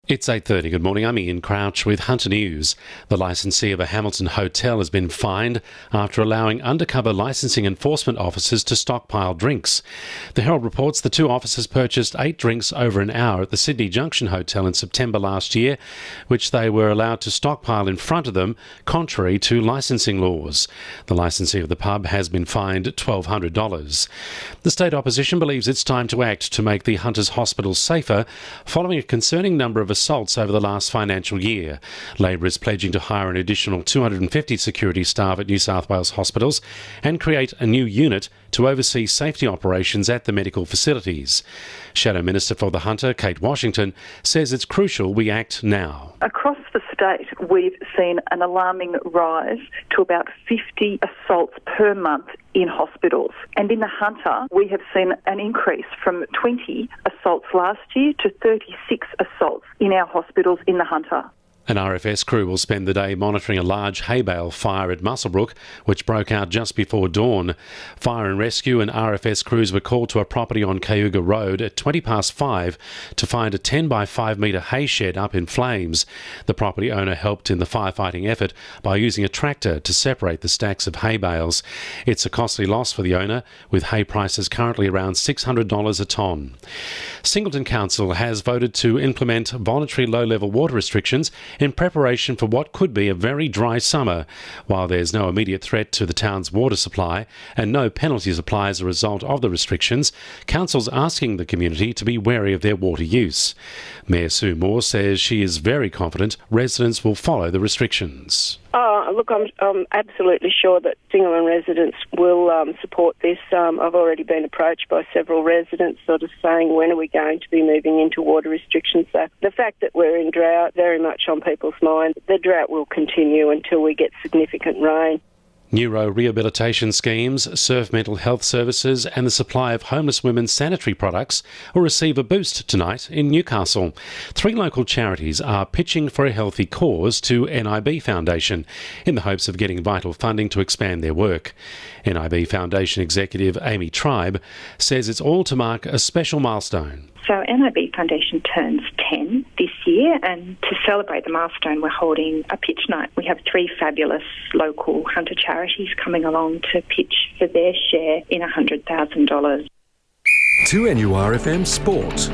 It's 8:30. Good morning. I'm Ian Crouch with Hunter News. The licensee of a Hamilton hotel has been fined after allowing undercover licensing enforcement officers to stockpile drinks. The Herald reports the two officers purchased 8 drinks over an hour at the Sydney Junction Hotel in September last year, which they were allowed to stockpile in front of them, contrary to licensing laws. The licensee of the pub has been fined $1,200. The state opposition believes it's time to act to make the Hunters Hospital safer, following a concerning number of assaults over the last financial year. Labor is pledging to hire an additional 250 security staff at New South Wales hospitals and create a new unit to oversee safety operations at the medical facilities. Shadow Minister for the Hunter, Kate Washington, says it's crucial we act now. Across the state, we've seen an alarming rise to about 50 assaults per month in hospitals. And in the Hunter, we have seen an increase from 20 assaults last year to 36 assaults in our hospitals in the Hunter. An RFS crew will spend the day monitoring a large hay bale fire at Muswellbrook, which broke out just before dawn. Fire and rescue and RFS crews were called to a property on Cayuga Road at 5:20 to find a 10 by 5 metre hay shed up in flames. The property owner helped in the firefighting effort by using a tractor to separate the stacks of hay bales. It's a costly loss for the owner, with hay prices currently around $600 a tonne. Singleton Council has voted to implement voluntary low-level water restrictions in preparation for what could be a very dry summer. While there's no immediate threat to the town's water supply and no penalties apply as a result of the restrictions, Council's asking the community to be wary of their water use. Mayor Sue Moore says she is very confident residents will follow the restrictions. Look, I'm absolutely sure that Singleton residents will support this. I've already been approached by several residents sort of saying, when are we going to be moving into water restrictions? So the fact that we're in drought, very much on people's mind. The drought will continue until we get significant rain. Neuro rehabilitation schemes, surf mental health services and the supply of homeless women's sanitary products will receive a boost tonight in Newcastle. 3 local charities are pitching for a healthy cause to NIB Foundation in the hopes of getting vital funding to expand their work. NIB Foundation executive Amy Tribe says it's all to mark a special milestone. So NIB Foundation turns 10 this year, and to celebrate the milestone, we're holding a pitch night. We have 3 fabulous local Hunter charities coming along to pitch for their share in $100,000. 2NURFM Sport.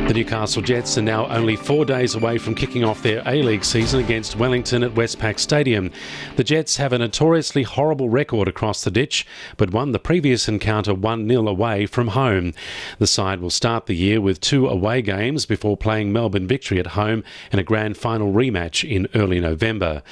The Newcastle Jets are now only 4 days away from kicking off their A-League season against Wellington at Westpac Stadium. The Jets have a notoriously horrible record across the ditch, but won the previous encounter 1-0 away from home. The side will start the year with 2 away games before playing Melbourne Victory at home in a grand final rematch in early November.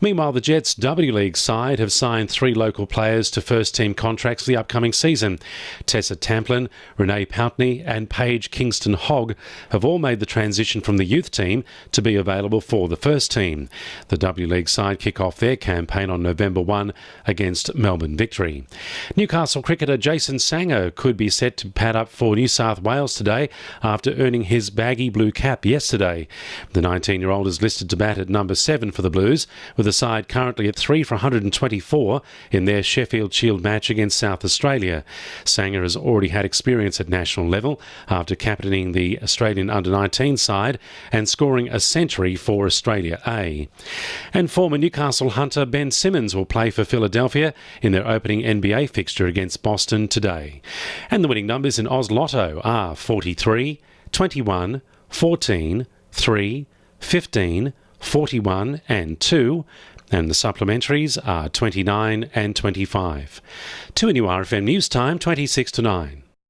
Meanwhile, the Jets' W-League side have signed 3 local players to first-team contracts for the upcoming season. Tessa Tamplin, Renee Pountney and Paige Kingston-Hogg have all made the transition from the youth team to be available for the first team. The W-League side kick off their campaign on November 1 against Melbourne Victory. Newcastle cricketer Jason Sangha could be set to pad up for New South Wales today after earning his baggy blue cap yesterday. The 19-year-old is listed to bat at number 7 for the Blues, with the side currently at 3 for 124 in their Sheffield Shield match against South Australia. Sangha has already had experience at national level after captaining the Australian under-19 side and scoring a century for Australia A. And former Newcastle Hunter Ben Simmons will play for Philadelphia in their opening NBA fixture against Boston today. And the winning numbers in Oz Lotto are 43, 21, 14, 3, 15, 41 and 2, and the supplementaries are 29 and 25. 2NURFM News Time, 26 to 9.